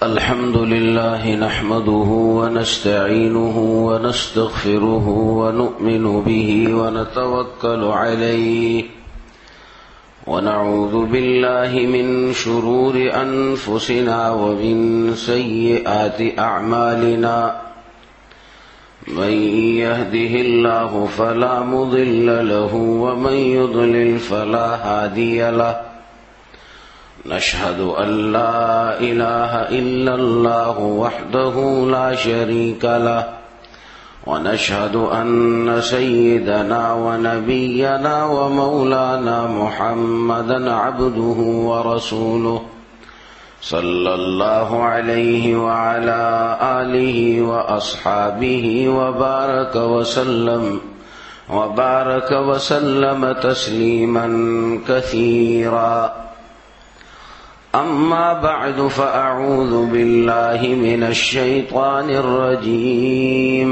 الحمد لله نحمده ونستعينه ونستغفره ونؤمن به ونتوكل عليه ونعوذ بالله من شرور أنفسنا ومن سيئات أعمالنا من يهده الله فلا مضل له ومن يضلل فلا هادي له نشهد أن لا إله إلا الله وحده لا شريك له ونشهد أن سيدنا ونبينا ومولانا محمدا عبده ورسوله صلى الله عليه وعلى آله وأصحابه وبارك وسلم تسليما كثيرا. أما بعد فأعوذ بالله من الشيطان الرجيم.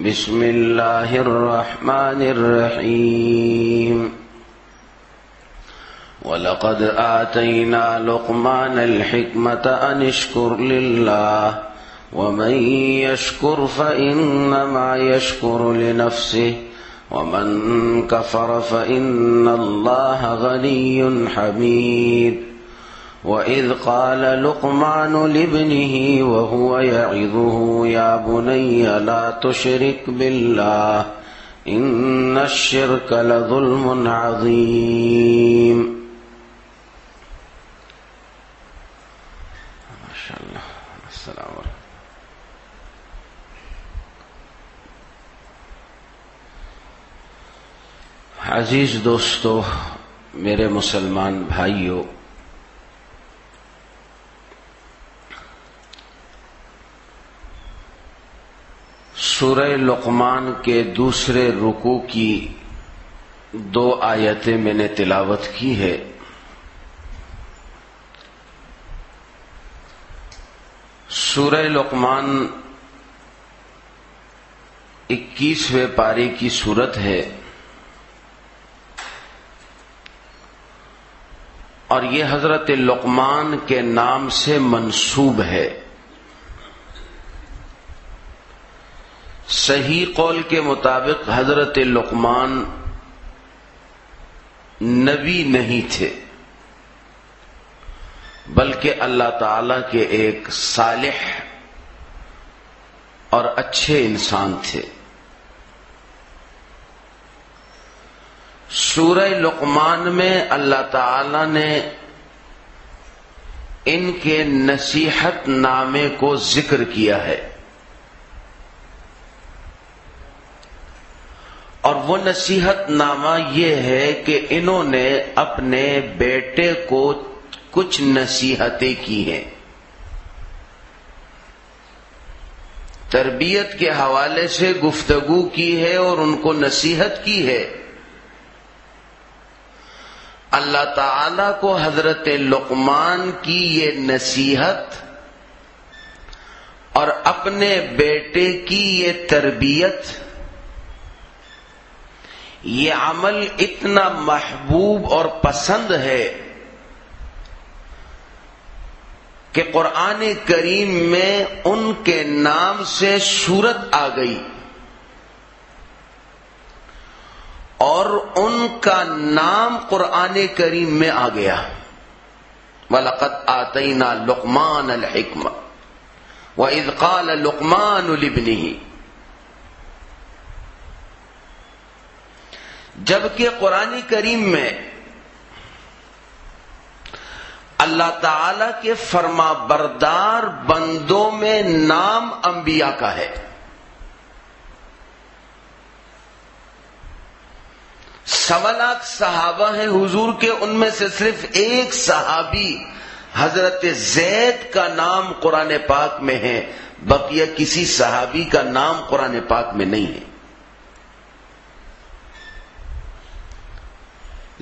بسم الله الرحمن الرحيم. ولقد آتينا لقمان الحكمة أن اشكر لله ومن يشكر فإنما يشكر لنفسه ومن كفر فإن الله غني حميد. وَإِذْ قَالَ لُقْمَانُ لِابْنِهِ وَهُوَ يَعِظُهُ يَا بُنَيَّ لَا تُشْرِكْ بِاللَّهِ إِنَّ الشِّرْكَ لَظُلْمٌ عَظِيمٌ. ماشاء اللہ. السلام علیکم. عزیز دوستو، میرے مسلمان بھائیو، سورہ لقمان کے دوسرے رکوع کی 2 آیتیں میں نے تلاوت کی ہے. سورہ لقمان 21ویں پارے کی سورت ہے اور یہ حضرت لقمان کے نام سے منسوب ہے. صحیح قول کے مطابق حضرت لقمان نبی نہیں تھے بلکہ اللہ تعالی کے ایک صالح اور اچھے انسان تھے. سورہ لقمان میں اللہ تعالی نے ان کے نصیحت نامے کو ذکر کیا ہے اور وہ نصیحت نامہ یہ ہے کہ انہوں نے اپنے بیٹے کو کچھ نصیحتیں کی ہیں. تربیت کے حوالے سے گفتگو کی ہے اور ان کو نصیحت کی ہے. اللہ تعالی کو حضرت لقمان کی یہ نصیحت اور اپنے بیٹے کی یہ تربیت، یہ عمل اتنا محبوب اور پسند ہے کہ قرآن کریم میں ان کے نام سے سورت آ گئی اور ان کا نام قرآن کریم میں آ گیا. وَلَقَدْ آتَيْنَا لُقْمَانَ الْحِكْمَةَ وَإِذْ قَالَ لُقْمَانُ لِابْنِهِ. جبکہ قرآن کریم میں اللہ تعالی کے فرما بردار بندوں میں نام انبیاء کا ہے. 1.25 لاکھ صحابہ ہیں حضور کے، ان میں سے صرف ایک صحابی حضرت زید کا نام قرآن پاک میں ہے، بقیہ کسی صحابی کا نام قرآن پاک میں نہیں ہے.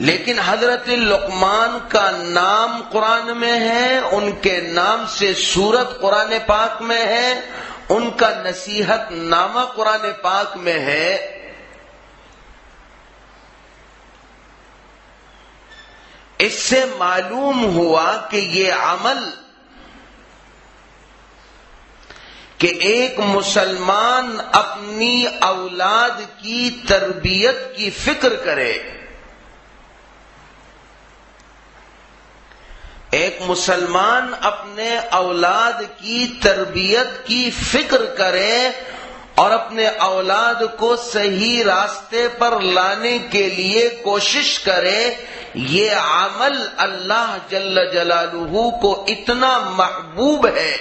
لیکن حضرت لقمان کا نام قرآن میں ہے، ان کے نام سے سورت قرآن پاک میں ہے، ان کا نصیحت نامہ قرآن پاک میں ہے. اس سے معلوم ہوا کہ یہ عمل کہ ایک مسلمان اپنی اولاد کی تربیت کی فکر کرے، ایک مسلمان اپنے اولاد کی تربیت کی فکر کرے اور اپنے اولاد کو صحیح راستے پر لانے کے لیے کوشش کرے، یہ عمل اللہ جل جلالہ کو اتنا محبوب ہے،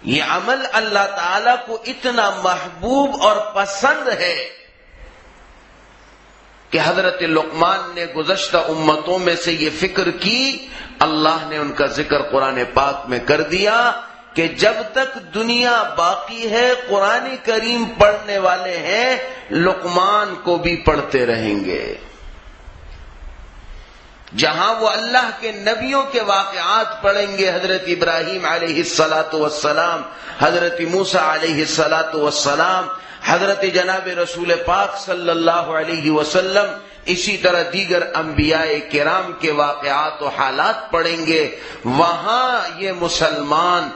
یہ عمل اللہ تعالی کو اتنا محبوب اور پسند ہے کہ حضرت لقمان نے گزشتہ امتوں میں سے یہ فکر کی، اللہ نے ان کا ذکر قرآن پاک میں کر دیا کہ جب تک دنیا باقی ہے قرآن کریم پڑھنے والے ہیں، لقمان کو بھی پڑھتے رہیں گے۔ جہاں وہ اللہ کے نبیوں کے واقعات پڑھیں گے، حضرت ابراہیم علیہ الصلاۃ والسلام، حضرت موسیٰ علیہ الصلاۃ والسلام، حضرت جناب رسول پاک صلی اللہ علیہ وسلم، اسی طرح دیگر انبیاء کرام کے واقعات و حالات پڑھیں گے، وہاں یہ مسلمان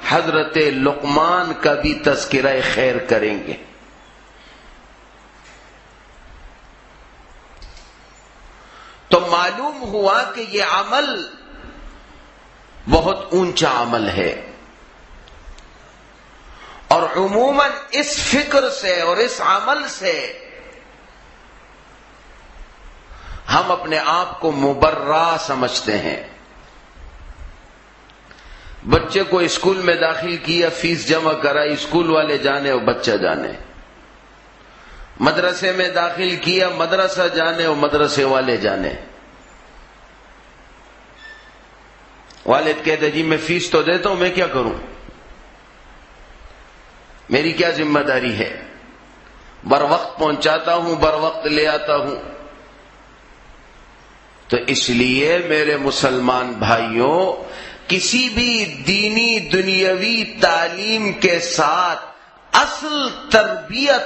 حضرت لقمان کا بھی تذکرہ خیر کریں گے۔ تو معلوم ہوا کہ یہ عمل بہت اونچا عمل ہے، اور عموماً اس فکر سے اور اس عمل سے ہم اپنے آپ کو مبرہ سمجھتے ہیں۔ بچے کو اسکول میں داخل کیا، فیس جمع کرائی، اسکول والے جانے اور بچہ جانے، مدرسے میں داخل کیا، مدرسہ جانے اور مدرسے والے جانے۔ والد کہتے جی میں فیس تو دیتا ہوں، میں کیا کروں، میری کیا ذمہ داری ہے، بر وقت پہنچاتا ہوں، بر وقت لے آتا ہوں۔ تو اس لیے میرے مسلمان بھائیوں، کسی بھی دینی دنیاوی تعلیم کے ساتھ اصل تربیت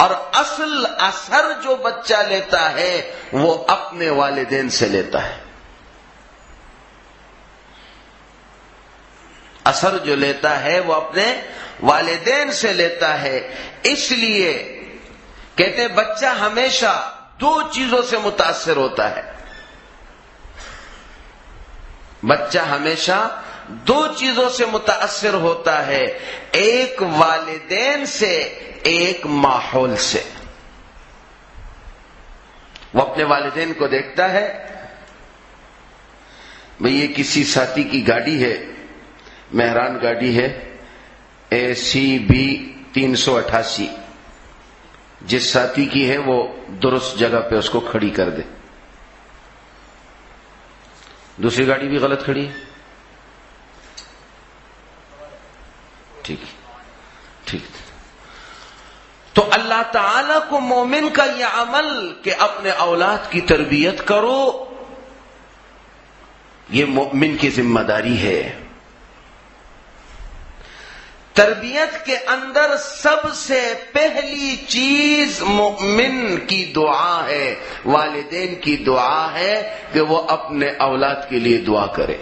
اور اصل اثر جو بچہ لیتا ہے وہ اپنے والدین سے لیتا ہے۔ اثر جو لیتا ہے وہ اپنے والدین سے لیتا ہے۔ اس لیے کہتے ہیں بچہ ہمیشہ دو چیزوں سے متاثر ہوتا ہے، بچہ ہمیشہ دو چیزوں سے متاثر ہوتا ہے، ایک والدین سے، ایک ماحول سے۔ وہ اپنے والدین کو دیکھتا ہے، بھئی یہ کسی ساتھی کی گاڑی ہے، مہران گاڑی ہے ACB 388، جس ساتھی کی ہے وہ درست جگہ پہ اس کو کھڑی کر دے، دوسری گاڑی بھی غلط کھڑی ہے، ٹھیک ٹھیک۔ تو اللہ تعالی کو مومن کا یہ عمل کہ اپنے اولاد کی تربیت کرو، یہ مومن کی ذمہ داری ہے۔ تربیت کے اندر سب سے پہلی چیز مومن کی دعا ہے، والدین کی دعا ہے کہ وہ اپنے اولاد کے لیے دعا کرے،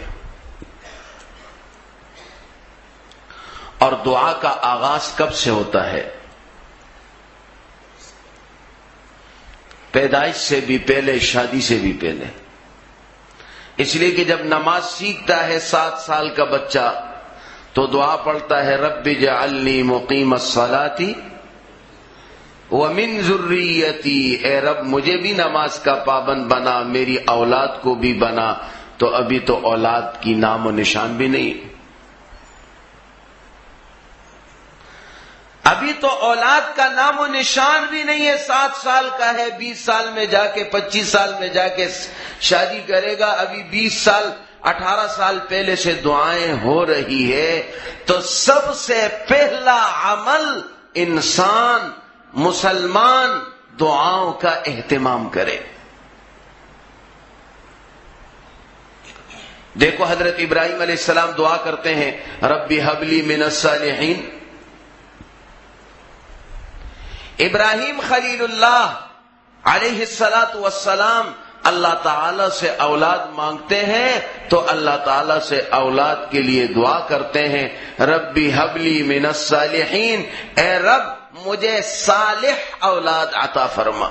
اور دعا کا آغاز کب سے ہوتا ہے؟ پیدائش سے بھی پہلے، شادی سے بھی پہلے۔ اس لیے کہ جب نماز سیکھتا ہے 7 سال کا بچہ تو دعا پڑھتا ہے رب اجعلنی مقیم الصلاۃ ومن ذریتی، اے رب مجھے بھی نماز کا پابند بنا، میری اولاد کو بھی بنا۔ تو ابھی تو اولاد کی نام و نشان بھی نہیں، ابھی تو اولاد کا نام و نشان بھی نہیں ہے۔ 7 سال کا ہے، 20 سال میں جا کے 25 سال میں جا کے شادی کرے گا، ابھی 20 سال 18 سال پہلے سے دعائیں ہو رہی ہے۔ تو سب سے پہلا عمل انسان مسلمان دعاؤں کا اہتمام کرے۔ دیکھو حضرت ابراہیم علیہ السلام دعا کرتے ہیں رب ہب لی من الصالحین۔ ابراہیم خلیل اللہ علیہ الصلاۃ والسلام اللہ تعالی سے اولاد مانگتے ہیں تو اللہ تعالی سے اولاد کے لیے دعا کرتے ہیں، ربی ہب لی من الصالحین، اے رب مجھے صالح اولاد عطا فرما۔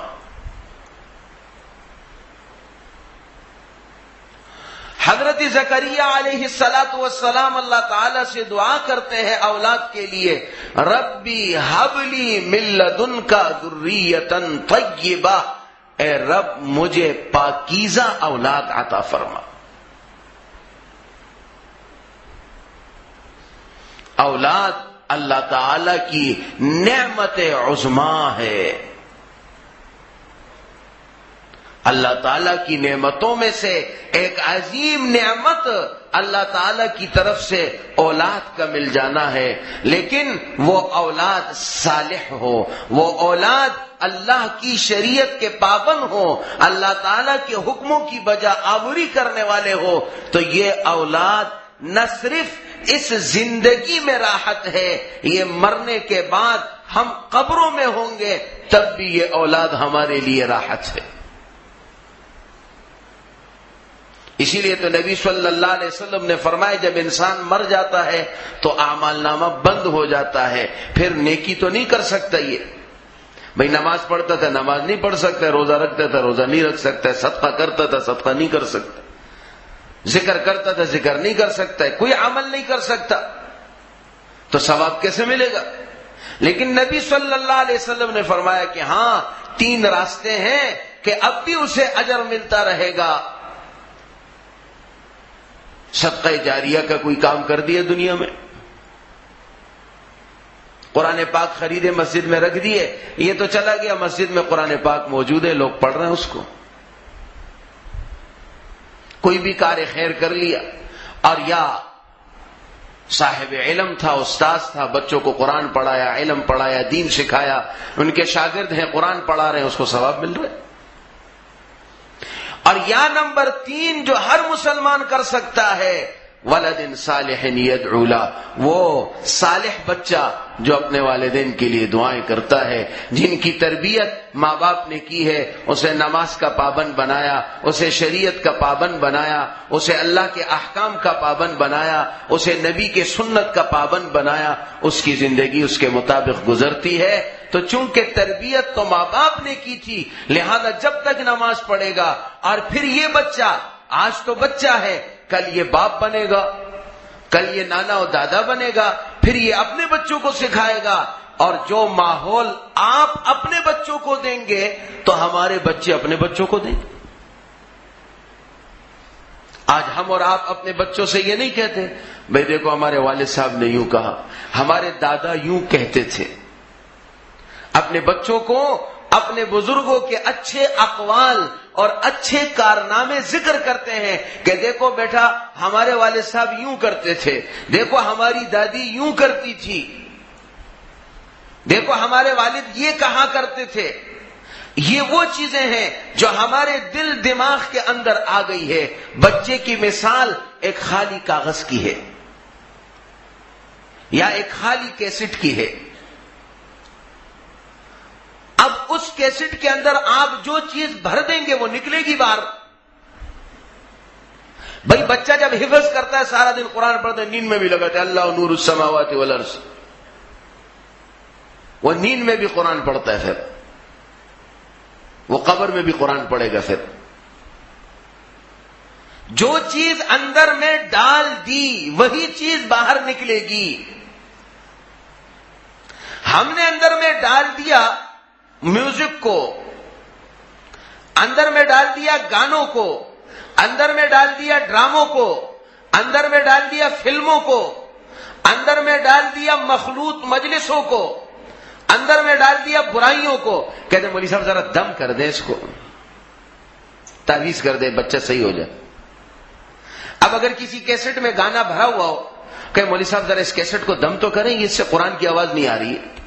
حضرت زکریا علیہ السلام اللہ تعالی سے دعا کرتے ہیں اولاد کے لیے، ربی ہب لی من لدنک ذریۃ طیبہ، اے رب مجھے پاکیزہ اولاد عطا فرما۔ اولاد اللہ تعالی کی نعمت عظمیٰ ہے، اللہ تعالیٰ کی نعمتوں میں سے ایک عظیم نعمت اللہ تعالیٰ کی طرف سے اولاد کا مل جانا ہے، لیکن وہ اولاد صالح ہو، وہ اولاد اللہ کی شریعت کے پابند ہو، اللہ تعالیٰ کے حکموں کی بجا آوری کرنے والے ہو، تو یہ اولاد نہ صرف اس زندگی میں راحت ہے، یہ مرنے کے بعد ہم قبروں میں ہوں گے تب بھی یہ اولاد ہمارے لیے راحت ہے۔ اسی لیے تو نبی صلی اللہ علیہ وسلم نے فرمایا جب انسان مر جاتا ہے تو اعمال نامہ بند ہو جاتا ہے، پھر نیکی تو نہیں کر سکتا۔ یہ بھئی نماز پڑھتا تھا نماز نہیں پڑھ سکتا، روزہ رکھتا تھا روزہ نہیں رکھ سکتا، صدقہ کرتا تھا صدقہ نہیں کر سکتا، ذکر کرتا تھا ذکر نہیں کر سکتا، کوئی عمل نہیں کر سکتا، تو ثواب کیسے ملے گا؟ لیکن نبی صلی اللہ علیہ وسلم نے فرمایا کہ ہاں 3 راستے ہیں کہ اب بھی اسے اجر ملتا رہے گا۔ صدقہ جاریہ کا کوئی کام کر دیا دنیا میں، قرآن پاک خریدے مسجد میں رکھ دیے، یہ تو چلا گیا، مسجد میں قرآن پاک موجود ہے، لوگ پڑھ رہے ہیں اس کو۔ کوئی بھی کار خیر کر لیا، اور یا صاحب علم تھا، استاذ تھا، بچوں کو قرآن پڑھایا، علم پڑھایا، دین سکھایا، ان کے شاگرد ہیں قرآن پڑھا رہے ہیں، اس کو ثواب مل رہا ہے۔ اور یا نمبر 3 جو ہر مسلمان کر سکتا ہے، ولد صالح یدعو لہ، وہ صالح بچہ جو اپنے والدین کے لیے دعائیں کرتا ہے، جن کی تربیت ماں باپ نے کی ہے، اسے نماز کا پابند بنایا، اسے شریعت کا پابند بنایا، اسے اللہ کے احکام کا پابند بنایا، اسے نبی کے سنت کا پابند بنایا، اس کی زندگی اس کے مطابق گزرتی ہے۔ تو چونکہ تربیت تو ماں باپ نے کی تھی، لہذا جب تک نماز پڑھے گا، اور پھر یہ بچہ آج تو بچہ ہے، کل یہ باپ بنے گا، کل یہ نانا اور دادا بنے گا، پھر یہ اپنے بچوں کو سکھائے گا، اور جو ماحول آپ اپنے بچوں کو دیں گے تو ہمارے بچے اپنے بچوں کو دیں گے۔ آج ہم اور آپ اپنے بچوں سے یہ نہیں کہتے بھئی دیکھو ہمارے والد صاحب نے یوں کہا، ہمارے دادا یوں کہتے تھے۔ اپنے بچوں کو اپنے بزرگوں کے اچھے اقوال اور اچھے کارنامے ذکر کرتے ہیں کہ دیکھو بیٹا ہمارے والد صاحب یوں کرتے تھے، دیکھو ہماری دادی یوں کرتی تھی، دیکھو ہمارے والد یہ کہا کرتے تھے۔ یہ وہ چیزیں ہیں جو ہمارے دل دماغ کے اندر آ گئی ہے۔ بچے کی مثال ایک خالی کاغذ کی ہے یا ایک خالی کیسٹ کی ہے۔ اب اس کیسٹ کے اندر آپ جو چیز بھر دیں گے وہ نکلے گی باہر۔ بھائی بچہ جب حفظ کرتا ہے سارا دن قرآن پڑھتا ہے، نیند میں بھی لگاتا ہے اللہ نور السماوات والارض، وہ نیند میں بھی قرآن پڑھتا ہے، پھر وہ قبر میں بھی قرآن پڑھے گا۔ پھر جو چیز اندر میں ڈال دی وہی چیز باہر نکلے گی۔ ہم نے اندر میں ڈال دیا میوزک کو، اندر میں ڈال دیا گانوں کو، اندر میں ڈال دیا ڈراموں کو، اندر میں ڈال دیا فلموں کو، اندر میں ڈال دیا مخلوط مجلسوں کو، اندر میں ڈال دیا برائیوں کو۔ کہتے ہیں مولوی صاحب ذرا دم کر دیں اس کو، تعویذ کر دے بچہ صحیح ہو جائے۔ اب اگر کسی کیسٹ میں گانا بھرا ہوا ہو کہ مولوی صاحب ذرا اس کیسٹ کو دم تو کریں، اس سے قرآن کی آواز نہیں آ رہی ہے۔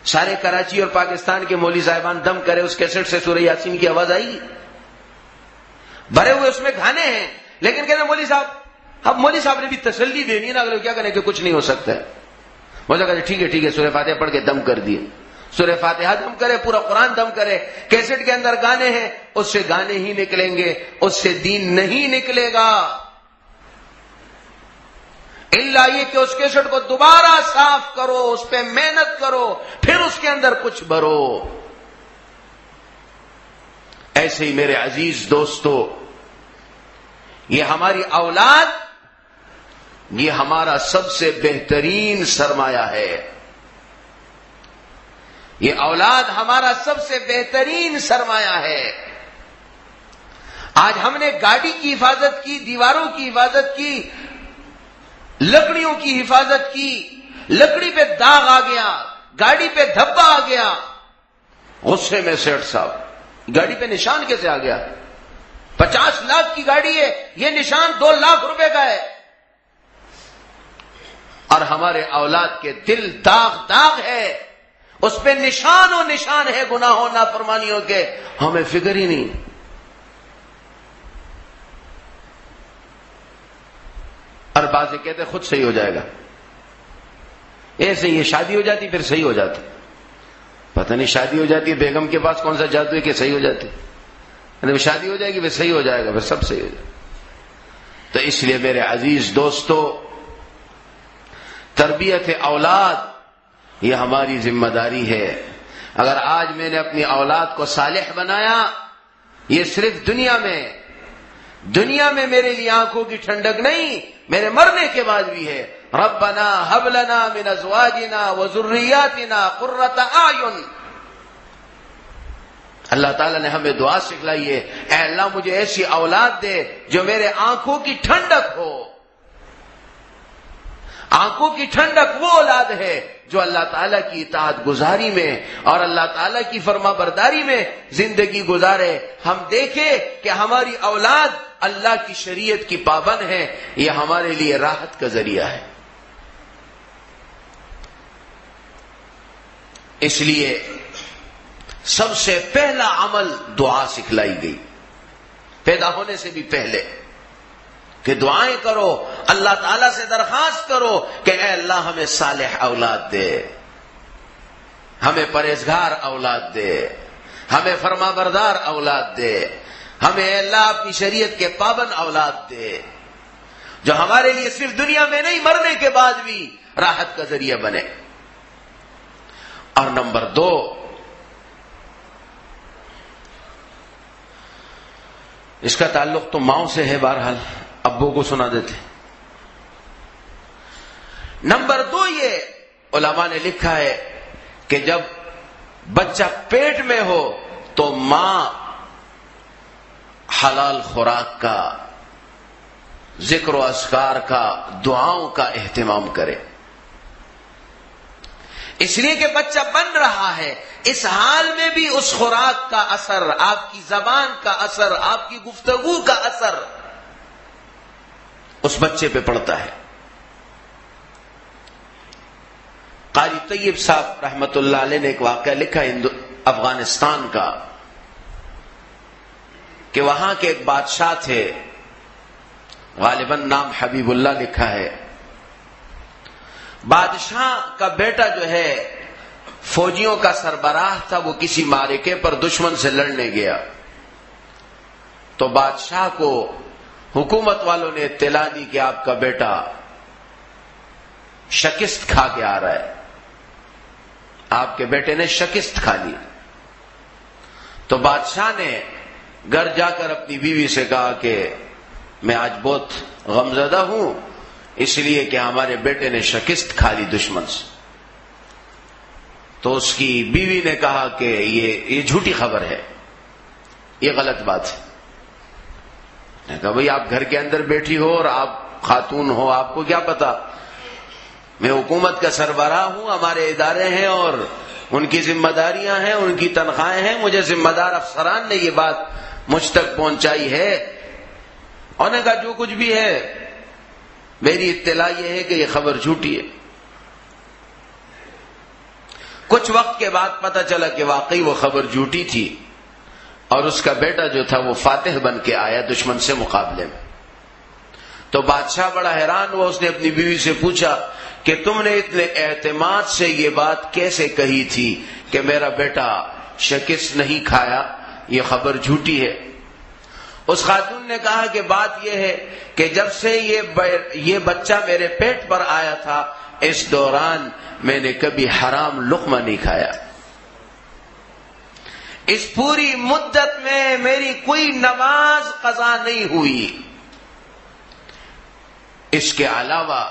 سارے کراچی اور پاکستان کے مولوی صاحبان دم کرے اس کیسٹ سے سورہ یاسین کی آواز آئے گی؟ بھرے ہوئے اس میں گانے ہیں، لیکن کہتے ہیں مولوی صاحب، اب مولوی صاحب نے بھی تسلی دینی ہے نا، اگر کیا کریں کہ کچھ نہیں ہو سکتا ہے۔ مولوی صاحب کہتے ٹھیک ہے سورہ فاتحہ پڑھ کے دم کر دیے، سورہ فاتحہ دم کرے، پورا قرآن دم کرے، کیسٹ کے اندر گانے ہیں، اس سے گانے ہی نکلیں گے، اس سے دین نہیں نکلے گا، الا یہ کہ اس کیسٹ کو دوبارہ صاف کرو، اس پہ محنت کرو، پھر اس کے اندر کچھ بھرو۔ ایسے ہی میرے عزیز دوستو، یہ ہماری اولاد، یہ ہمارا سب سے بہترین سرمایہ ہے، یہ اولاد ہمارا سب سے بہترین سرمایہ ہے۔ آج ہم نے گاڑی کی حفاظت کی، دیواروں کی حفاظت کی، لکڑیوں کی حفاظت کی، لکڑی پہ داغ آ گیا، گاڑی پہ دھبا آ گیا، غصے میں سیٹھ صاحب گاڑی پہ نشان کیسے آ گیا؟ 50 لاکھ کی گاڑی ہے، یہ نشان 2 لاکھ روپے کا ہے، اور ہمارے اولاد کے دل داغ داغ ہے، اس پہ نشان و نشان ہے گناہوں نافرمانیوں کے، ہمیں فکر ہی نہیں۔ اور بازے کہتے خود صحیح ہو جائے گا، ایسے یہ شادی ہو جاتی پھر صحیح ہو جاتی، پتہ نہیں شادی ہو جاتی ہے بیگم کے پاس کون سا جادو ہے کہ صحیح ہو جاتی، شادی ہو جائے گی پھر صحیح ہو جائے گا، پھر سب صحیح ہو جائے گا۔ تو اس لیے میرے عزیز دوستو، تربیت اولاد یہ ہماری ذمہ داری ہے۔ اگر آج میں نے اپنی اولاد کو صالح بنایا، یہ صرف دنیا میں میرے لیے آنکھوں کی ٹھنڈک نہیں، میرے مرنے کے بعد بھی ہے۔ ربنا هب لنا من ازواجنا وذرياتنا قرة اعین، اللہ تعالیٰ نے ہمیں دعا سکھلائی ہے، اے اللہ مجھے ایسی اولاد دے جو میرے آنکھوں کی ٹھنڈک ہو۔ آنکھوں کی ٹھنڈک وہ اولاد ہے جو اللہ تعالیٰ کی اطاعت گزاری میں اور اللہ تعالیٰ کی فرما برداری میں زندگی گزارے۔ ہم دیکھیں کہ ہماری اولاد اللہ کی شریعت کی پابند ہے، یہ ہمارے لیے راحت کا ذریعہ ہے۔ اس لیے سب سے پہلا عمل دعا سکھلائی گئی، پیدا ہونے سے بھی پہلے، کہ دعائیں کرو، اللہ تعالیٰ سے درخواست کرو کہ اے اللہ ہمیں صالح اولاد دے، ہمیں پرہیزگار اولاد دے، ہمیں فرما بردار اولاد دے، ہمیں اے اللہ اپنی شریعت کے پابند اولاد دے، جو ہمارے لیے صرف دنیا میں نہیں مرنے کے بعد بھی راحت کا ذریعہ بنے۔ اور نمبر 2، اس کا تعلق تو ماؤں سے ہے، بہرحال ابو کو سنا دیتے۔ نمبر 2 یہ علماء نے لکھا ہے کہ جب بچہ پیٹ میں ہو تو ماں حلال خوراک کا، ذکر و اذکار کا، دعاؤں کا اہتمام کرے، اس لیے کہ بچہ بن رہا ہے، اس حال میں بھی اس خوراک کا اثر، آپ کی زبان کا اثر، آپ کی گفتگو کا اثر اس بچے پہ پڑتا ہے۔ قاری طیب صاحب رحمت اللہ علیہ نے ایک واقعہ لکھا افغانستان کا، کہ وہاں کے ایک بادشاہ تھے، غالباً نام حبیب اللہ لکھا ہے۔ بادشاہ کا بیٹا جو ہے فوجیوں کا سربراہ تھا، وہ کسی معرکے پر دشمن سے لڑنے گیا، تو بادشاہ کو حکومت والوں نے اطلاع دی کہ آپ کا بیٹا شکست کھا کے آ رہا ہے، آپ کے بیٹے نے شکست کھا لی۔ تو بادشاہ نے گھر جا کر اپنی بیوی سے کہا کہ میں آج بہت غمزدہ ہوں، اس لیے کہ ہمارے بیٹے نے شکست کھا لی دشمن سے۔ تو اس کی بیوی نے کہا کہ یہ جھوٹی خبر ہے، یہ غلط بات ہے۔ نے کہا بھئی آپ گھر کے اندر بیٹھی ہو اور آپ خاتون ہو، آپ کو کیا پتا؟ میں حکومت کا سربراہ ہوں، ہمارے ادارے ہیں اور ان کی ذمہ داریاں ہیں، ان کی تنخواہیں ہیں، مجھے ذمہ دار افسران نے یہ بات مجھ تک پہنچائی ہے، اور نے کہا جو کچھ بھی ہے میری اطلاع یہ ہے کہ یہ خبر جھوٹی ہے۔ کچھ وقت کے بعد پتہ چلا کہ واقعی وہ خبر جھوٹی تھی، اور اس کا بیٹا جو تھا وہ فاتح بن کے آیا دشمن سے مقابلے میں۔ تو بادشاہ بڑا حیران ہوا، اس نے اپنی بیوی سے پوچھا کہ تم نے اتنے اعتماد سے یہ بات کیسے کہی تھی کہ میرا بیٹا شکست نہیں کھایا، یہ خبر جھوٹی ہے؟ اس خاتون نے کہا کہ بات یہ ہے کہ جب سے یہ بچہ میرے پیٹ پر آیا تھا، اس دوران میں نے کبھی حرام لقمہ نہیں کھایا، اس پوری مدت میں میری کوئی نماز قضا نہیں ہوئی، اس کے علاوہ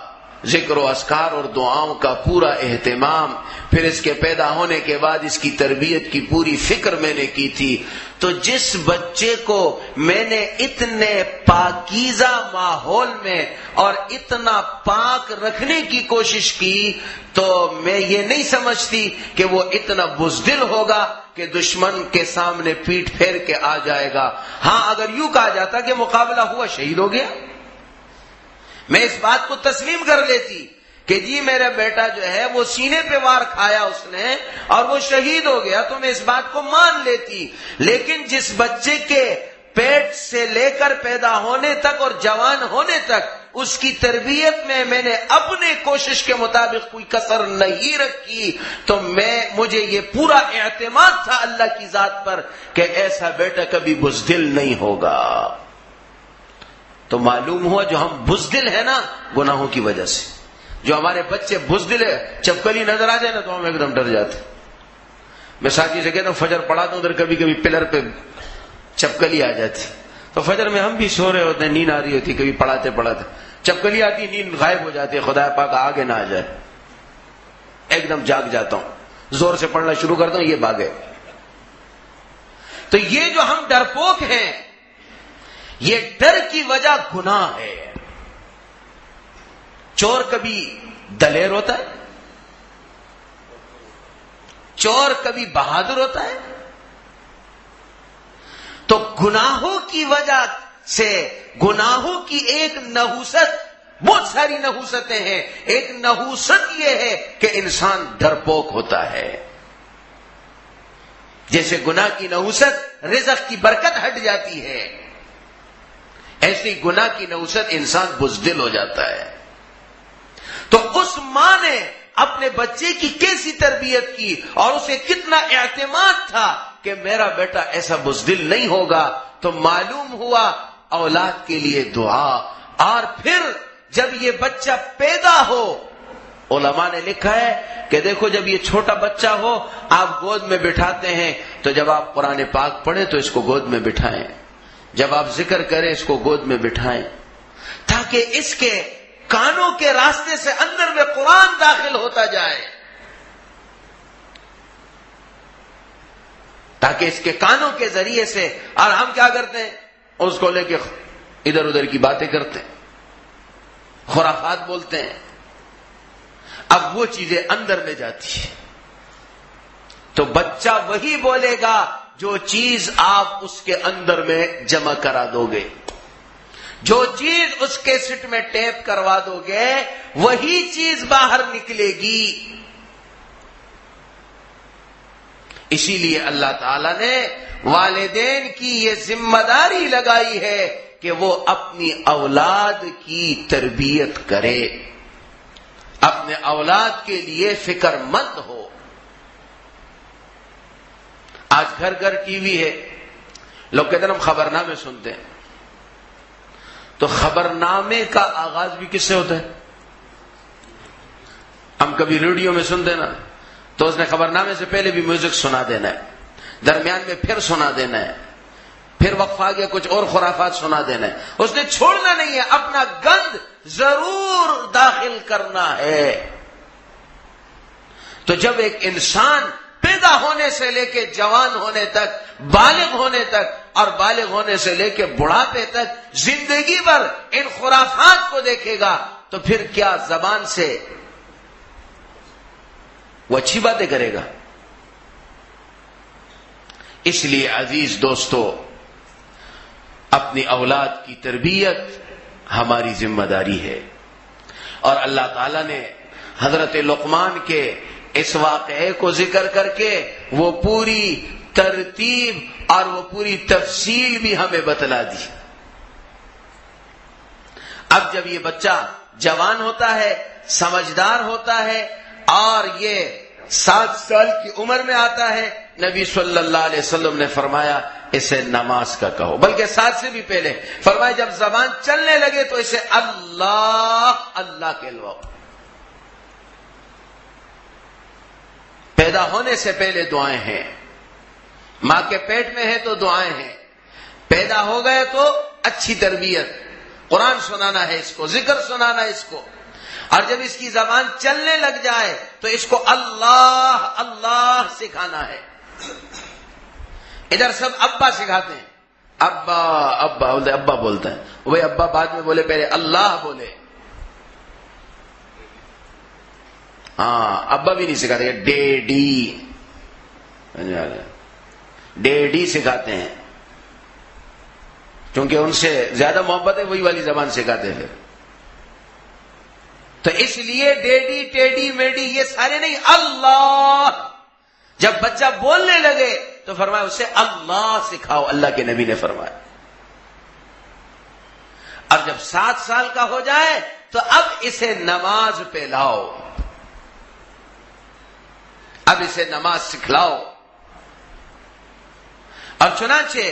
ذکر و اذکار اور دعاؤں کا پورا اہتمام، پھر اس کے پیدا ہونے کے بعد اس کی تربیت کی پوری فکر میں نے کی تھی۔ تو جس بچے کو میں نے اتنے پاکیزہ ماحول میں اور اتنا پاک رکھنے کی کوشش کی، تو میں یہ نہیں سمجھتی کہ وہ اتنا بزدل ہوگا کہ دشمن کے سامنے پیٹھ پھیر کے آ جائے گا۔ ہاں، اگر یوں کہا جاتا کہ مقابلہ ہوا، شہید ہو گیا، میں اس بات کو تسلیم کر لیتی کہ جی میرا بیٹا جو ہے وہ سینے پہ وار کھایا اس نے اور وہ شہید ہو گیا، تو میں اس بات کو مان لیتی۔ لیکن جس بچے کے پیٹ سے لے کر پیدا ہونے تک اور جوان ہونے تک اس کی تربیت میں نے اپنے کوشش کے مطابق کوئی کسر نہیں رکھی، تو مجھے یہ پورا اعتماد تھا اللہ کی ذات پر کہ ایسا بیٹا کبھی بزدل نہیں ہوگا۔ تو معلوم ہوا جو ہم بزدل ہیں نا گناہوں کی وجہ سے، جو ہمارے بچے بزدل ہے، چپکلی نظر آ جائے نا تو ہم ایک دم ڈر جاتے۔ میں ساتھی سے کہتا ہوں فجر پڑھاتا ہوں، ادھر کبھی کبھی پلر پہ چپکلی آ جاتی، تو فجر میں ہم بھی سو رہے ہوتے ہیں، نیند آ رہی ہوتی، کبھی پڑھاتے پڑھاتے چپکلی آتی، نیند غائب ہو جاتی ہے، خدا پاک آگے نہ آ جائے، ایک دم جاگ جاتا ہوں، زور سے پڑھنا شروع کرتا ہوں، یہ بھاگے۔ تو یہ جو ہم ڈرپوک ہیں، یہ ڈر کی وجہ گناہ ہے۔ چور کبھی دلیر ہوتا ہے؟ چور کبھی بہادر ہوتا ہے؟ تو گناہوں کی وجہ سے، گناہوں کی ایک نحوست، بہت ساری نحوستیں ہیں، ایک نحوست یہ ہے کہ انسان ڈرپوک ہوتا ہے۔ جیسے گناہ کی نحوست رزق کی برکت ہٹ جاتی ہے، ایسی گناہ کی نحوست انسان بزدل ہو جاتا ہے۔ تو اس ماں نے اپنے بچے کی کیسی تربیت کی اور اسے کتنا اعتماد تھا کہ میرا بیٹا ایسا بزدل نہیں ہوگا، تو معلوم ہوا اولاد کے لیے دعا۔ اور پھر جب یہ بچہ پیدا ہو، علماء نے لکھا ہے کہ دیکھو جب یہ چھوٹا بچہ ہو آپ گود میں بٹھاتے ہیں، تو جب آپ قرآن پاک پڑھیں تو اس کو گود میں بٹھائیں، جب آپ ذکر کریں اس کو گود میں بٹھائیں، تاکہ اس کے کانوں کے راستے سے اندر میں قرآن داخل ہوتا جائے، تاکہ اس کے کانوں کے ذریعے سے۔ اور ہم کیا کرتے ہیں؟ اس کو لے کے ادھر ادھر کی باتیں کرتے ہیں، خرافات بولتے ہیں، اب وہ چیزیں اندر میں جاتی ہے، تو بچہ وہی بولے گا جو چیز آپ اس کے اندر میں جمع کرا دو گے، جو چیز اس کیسٹ میں ٹیپ کروا دو گے وہی چیز باہر نکلے گی۔ اسی لیے اللہ تعالی نے والدین کی یہ ذمہ داری لگائی ہے کہ وہ اپنی اولاد کی تربیت کرے، اپنے اولاد کے لیے فکر مند ہو۔ آج گھر گھر ٹی وی ہے، لوگ کہتے ہیں ہم خبرنامے سنتے ہیں، تو خبرنامے کا آغاز بھی کس سے ہوتا ہے؟ ہم کبھی ریڈیو میں سنتے نا تو اس نے خبرنامے سے پہلے بھی میوزک سنا دینا ہے، درمیان میں پھر سنا دینا ہے، پھر وقفہ آ گیا کچھ اور خرافات سنا دینا ہے، اس نے چھوڑنا نہیں ہے، اپنا گند ضرور داخل کرنا ہے۔ تو جب ایک انسان پیدا ہونے سے لے کے جوان ہونے تک، بالغ ہونے تک، اور بالغ ہونے سے لے کے بڑھاپے تک زندگی بھر ان خرافات کو دیکھے گا، تو پھر کیا زبان سے وہ اچھی باتیں کرے گا؟ اس لیے عزیز دوستو، اپنی اولاد کی تربیت ہماری ذمہ داری ہے۔ اور اللہ تعالی نے حضرت لقمان کے اس واقعے کو ذکر کر کے وہ پوری ترتیب اور وہ پوری تفصیل بھی ہمیں بتلا دی۔ اب جب یہ بچہ جوان ہوتا ہے، سمجھدار ہوتا ہے اور یہ 7 سال کی عمر میں آتا ہے، نبی صلی اللہ علیہ وسلم نے فرمایا اسے نماز کا کہو، بلکہ 7 سے بھی پہلے فرمایا جب زبان چلنے لگے تو اسے اللہ اللہ کہلواؤ۔ پیدا ہونے سے پہلے دعائیں ہیں، ماں کے پیٹ میں ہے تو دعائیں ہیں، پیدا ہو گئے تو اچھی تربیت، قرآن سنانا ہے اس کو، ذکر سنانا ہے اس کو، اور جب اس کی زبان چلنے لگ جائے تو اس کو اللہ اللہ سکھانا ہے۔ ادھر سب ابا سکھاتے ہیں، ابا ابا ابا بولتے ہیں، وہ ابا بعد میں بولے، پہلے اللہ بولے۔ ہاں ابا بھی نہیں سکھاتے، ڈیڈی ڈیڈی سکھاتے ہیں، کیونکہ ان سے زیادہ محبت ہے، وہی والی زبان سکھاتے ہیں۔ تو اس لیے ڈیڈی ٹیڈی میڈی یہ سارے نہیں، اللہ۔ جب بچہ بولنے لگے تو فرمایا اسے اللہ سکھاؤ، اللہ کے نبی نے فرمایا۔ اور جب 7 سال کا ہو جائے تو اب اسے نماز پہ لاؤ، اب اسے نماز سکھلاؤ۔ اور چنانچہ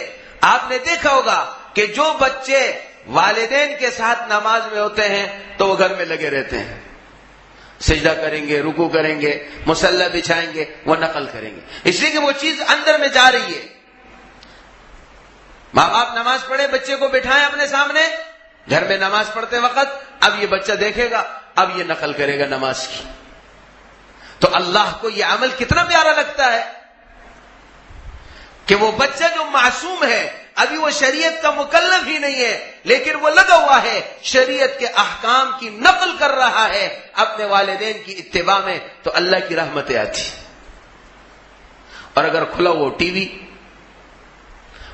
آپ نے دیکھا ہوگا کہ جو بچے والدین کے ساتھ نماز میں ہوتے ہیں تو وہ گھر میں لگے رہتے ہیں، سجدہ کریں گے، رکوع کریں گے، مصلی بچھائیں گے، وہ نقل کریں گے، اس لیے کہ وہ چیز اندر میں جا رہی ہے۔ ماں باپ نماز پڑھے، بچے کو بٹھائیں اپنے سامنے گھر میں نماز پڑھتے وقت، اب یہ بچہ دیکھے گا، اب یہ نقل کرے گا نماز کی۔ تو اللہ کو یہ عمل کتنا پیارا لگتا ہے کہ وہ بچہ جو معصوم ہے، ابھی وہ شریعت کا مکلف ہی نہیں ہے، لیکن وہ لگا ہوا ہے شریعت کے احکام کی نقل کر رہا ہے اپنے والدین کی اتباع میں، تو اللہ کی رحمتیں آتی۔ اور اگر کھلا وہ ٹی وی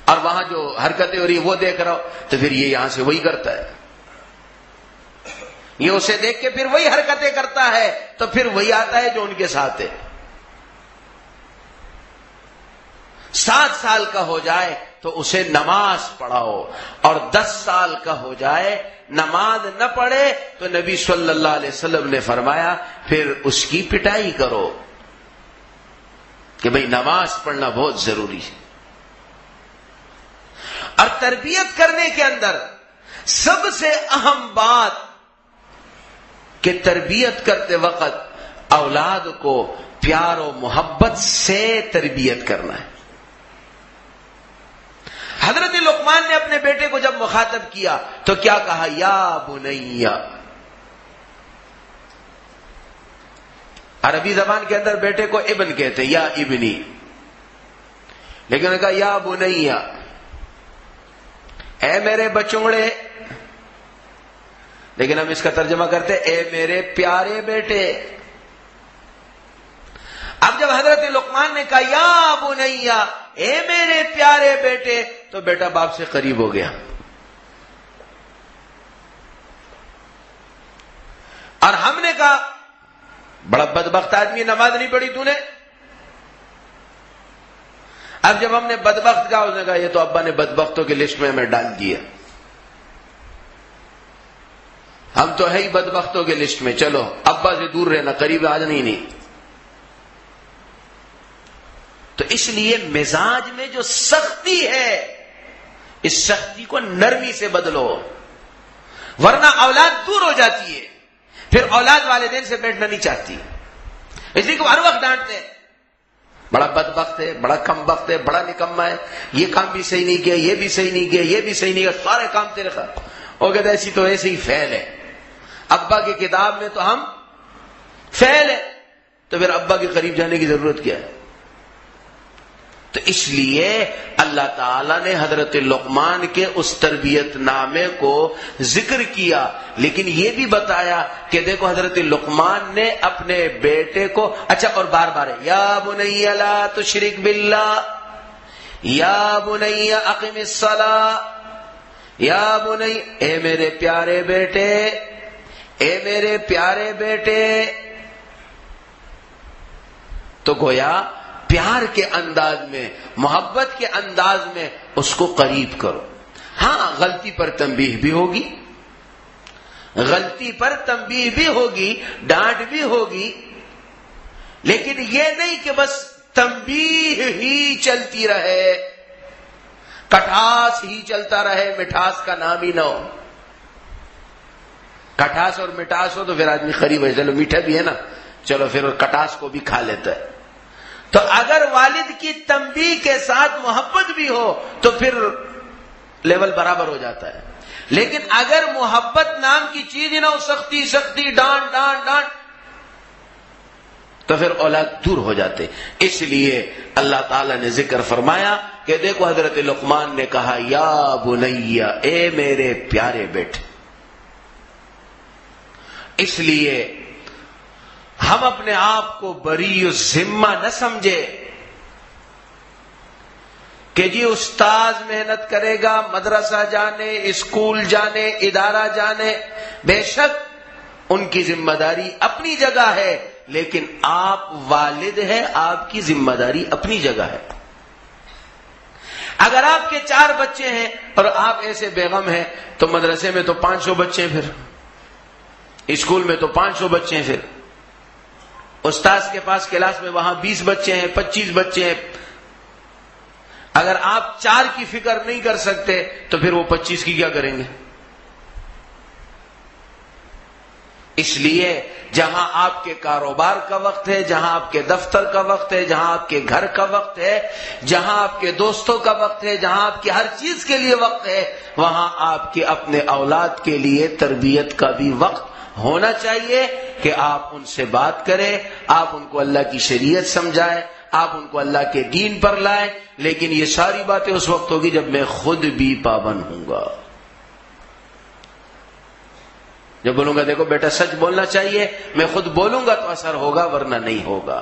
اور وہاں جو حرکتیں ہو رہی وہ دیکھ رہا ہو تو پھر یہ یہاں سے وہی کرتا ہے، یہ اسے دیکھ کے پھر وہی حرکتیں کرتا ہے، تو پھر وہی آتا ہے جو ان کے ساتھ ہے۔ 7 سال کا ہو جائے تو اسے نماز پڑھاؤ، اور 10 سال کا ہو جائے نماز نہ پڑھے تو نبی صلی اللہ علیہ وسلم نے فرمایا پھر اس کی پٹائی کرو کہ بھئی نماز پڑھنا بہت ضروری ہے۔ اور تربیت کرنے کے اندر سب سے اہم بات کہ تربیت کرتے وقت اولاد کو پیار و محبت سے تربیت کرنا ہے۔ حضرت لقمان نے اپنے بیٹے کو جب مخاطب کیا تو کیا کہا؟ یا بنیا۔ عربی زبان کے اندر بیٹے کو ابن کہتے ہیں، یا ابنی، لیکن انہوں نے کہا یا بنیا، اے میرے بچوڑے، لیکن ہم اس کا ترجمہ کرتے اے میرے پیارے بیٹے۔ اب جب حضرت لقمان نے کہا یا بنیا، اے میرے پیارے بیٹے، تو بیٹا باپ سے قریب ہو گیا۔ اور ہم نے کہا بڑا بدبخت آدمی، نماز نہیں پڑھی تو نے۔ اب جب ہم نے بدبخت کہا، اس نے کہا یہ تو ابا نے بدبختوں کی لسٹ میں ہمیں ڈال دیا، ہم تو ہے ہی بدبختوں کی لسٹ میں، چلو ابا سے دور رہنا، قریب آ جانا ہی نہیں۔ تو اس لیے مزاج میں جو سختی ہے، اس سختی کو نرمی سے بدلو، ورنہ اولاد دور ہو جاتی ہے، پھر اولاد والدین سے بیٹھنا نہیں چاہتی، اس لیے کہ ہر وقت ڈانٹتے ہیں، بڑا بدبخت ہے، بڑا کم بخت ہے، بڑا نکما ہے، یہ کام بھی صحیح نہیں کیا، یہ بھی صحیح نہیں کیا، یہ بھی صحیح نہیں کیا، سارے کام تیرے خلاف۔ وہ کہتے ایسی تو ایسے ہی فیل ہے، ابا کی کتاب میں تو ہم فیل ہے، تو پھر ابا کے قریب جانے کی ضرورت کیا ہے؟ تو اس لیے اللہ تعالیٰ نے حضرت لقمان کے اس تربیت نامے کو ذکر کیا، لیکن یہ بھی بتایا کہ دیکھو حضرت لقمان نے اپنے بیٹے کو، اچھا اور بار بار یا بنی لا تشرک باللہ، یا بنی اقم الصلاۃ، یا بنی، اے میرے پیارے بیٹے، اے میرے پیارے بیٹے۔ تو گویا پیار کے انداز میں، محبت کے انداز میں اس کو قریب کرو۔ ہاں غلطی پر تنبیہ بھی ہوگی، غلطی پر تنبیہ بھی ہوگی، ڈانٹ بھی ہوگی، لیکن یہ نہیں کہ بس تنبیہ ہی چلتی رہے، کٹاس ہی چلتا رہے، مٹھاس کا نام ہی نہ ہو۔ کٹاس اور مٹھاس ہو تو پھر آدمی قریب ہے، چلو میٹھا بھی ہے نا، چلو پھر کٹاس کو بھی کھا لیتا ہے۔ تو اگر والد کی تنبیہ کے ساتھ محبت بھی ہو تو پھر لیول برابر ہو جاتا ہے، لیکن اگر محبت نام کی چیز ہی نہ ہو، سختی سختی، ڈانٹ ڈانٹ ڈانٹ، تو پھر اولاد دور ہو جاتے۔ اس لیے اللہ تعالیٰ نے ذکر فرمایا کہ دیکھو حضرت لقمان نے کہا یا بنی، اے میرے پیارے بیٹے۔ اس لیے ہم اپنے آپ کو بری ذمہ نہ سمجھے کہ جی استاذ محنت کرے گا، مدرسہ جانے، اسکول جانے، ادارہ جانے، بے شک ان کی ذمہ داری اپنی جگہ ہے، لیکن آپ والد ہیں، آپ کی ذمہ داری اپنی جگہ ہے۔ اگر آپ کے 4 بچے ہیں اور آپ ایسے بیغم ہیں تو مدرسے میں تو 500 بچے ہیں، پھر اسکول میں تو 500 بچے ہیں، پھر استاذ کے پاس کلاس میں وہاں 20 بچے ہیں، 25 بچے ہیں۔ اگر آپ 4 کی فکر نہیں کر سکتے تو پھر وہ 25 کی کیا کریں گے؟ اس لیے جہاں آپ کے کاروبار کا وقت ہے، جہاں آپ کے دفتر کا وقت ہے، جہاں آپ کے گھر کا وقت ہے، جہاں آپ کے دوستوں کا وقت ہے، جہاں آپ کی ہر چیز کے لیے وقت ہے، وہاں آپ کے اپنے اولاد کے لیے تربیت کا بھی وقت ہونا چاہیے کہ آپ ان سے بات کریں، آپ ان کو اللہ کی شریعت سمجھائیں، آپ ان کو اللہ کے دین پر لائیں، لیکن یہ ساری باتیں اس وقت ہوگی جب میں خود بھی پابند ہوں گا۔ جب بولوں گا دیکھو بیٹا سچ بولنا چاہیے، میں خود بولوں گا تو اثر ہوگا، ورنہ نہیں ہوگا۔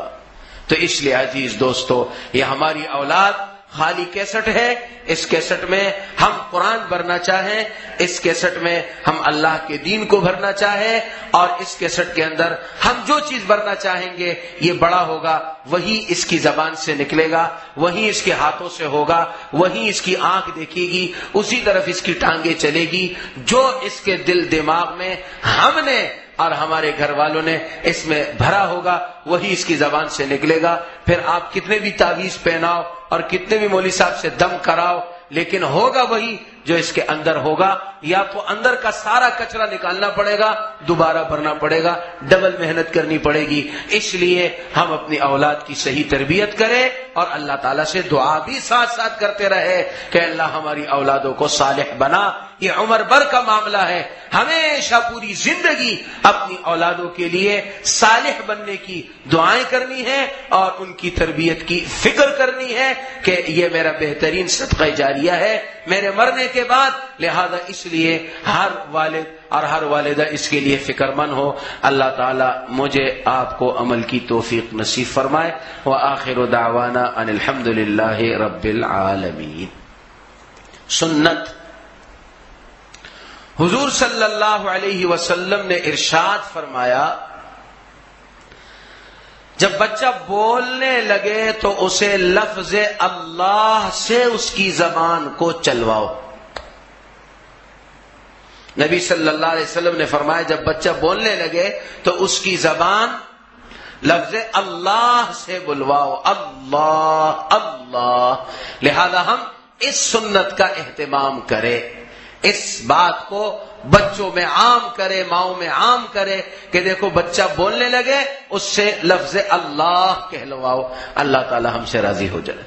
تو اس لیے عزیز دوستو، یہ ہماری اولاد خالی کیسٹ ہے، اس کیسٹ میں ہم قرآن بھرنا چاہیں، اس کیسٹ میں ہم اللہ کے دین کو بھرنا چاہیں، اور اس کیسٹ کے اندر ہم جو چیز بھرنا چاہیں گے یہ بڑا ہوگا، وہی اس کی زبان سے نکلے گا، وہی اس کے ہاتھوں سے ہوگا، وہی اس کی آنکھ دیکھے گی، اسی طرف اس کی ٹانگیں چلے گی۔ جو اس کے دل دماغ میں ہم نے اور ہمارے گھر والوں نے اس میں بھرا ہوگا وہی اس کی زبان سے نکلے گا۔ پھر آپ کتنے بھی تعویذ پہناؤ اور کتنے بھی مولوی صاحب سے دم کراؤ، لیکن ہوگا وہی جو اس کے اندر ہوگا۔ یا تو اندر کا سارا کچرا نکالنا پڑے گا، دوبارہ بھرنا پڑے گا، ڈبل محنت کرنی پڑے گی۔ اس لیے ہم اپنی اولاد کی صحیح تربیت کریں اور اللہ تعالیٰ سے دعا بھی ساتھ ساتھ کرتے رہے کہ اللہ ہماری اولادوں کو صالح بنا۔ یہ عمر بھر کا معاملہ ہے، ہمیشہ پوری زندگی اپنی اولادوں کے لیے صالح بننے کی دعائیں کرنی ہے اور ان کی تربیت کی فکر کرنی ہے کہ یہ میرا بہترین صدقہ جاریہ ہے میرے مرنے کے بعد۔ لہذا اس لیے ہر والد اور ہر والدہ اس کے لیے فکر مند ہو۔ اللہ تعالی مجھے آپ کو عمل کی توفیق نصیب فرمائے۔ وآخر دعوانا ان الحمد للہ رب العالمین۔ سنت، حضور صلی اللہ علیہ وسلم نے ارشاد فرمایا جب بچہ بولنے لگے تو اسے لفظ اللہ سے اس کی زبان کو چلواؤ۔ نبی صلی اللہ علیہ وسلم نے فرمایا جب بچہ بولنے لگے تو اس کی زبان لفظ اللہ سے بلواؤ، اللہ اللہ۔ لہذا ہم اس سنت کا اہتمام کریں، اس بات کو بچوں میں عام کرے، ماؤں میں عام کرے کہ دیکھو بچہ بولنے لگے اس سے لفظ اللہ کہلواؤ، اللہ تعالی ہم سے راضی ہو جائے۔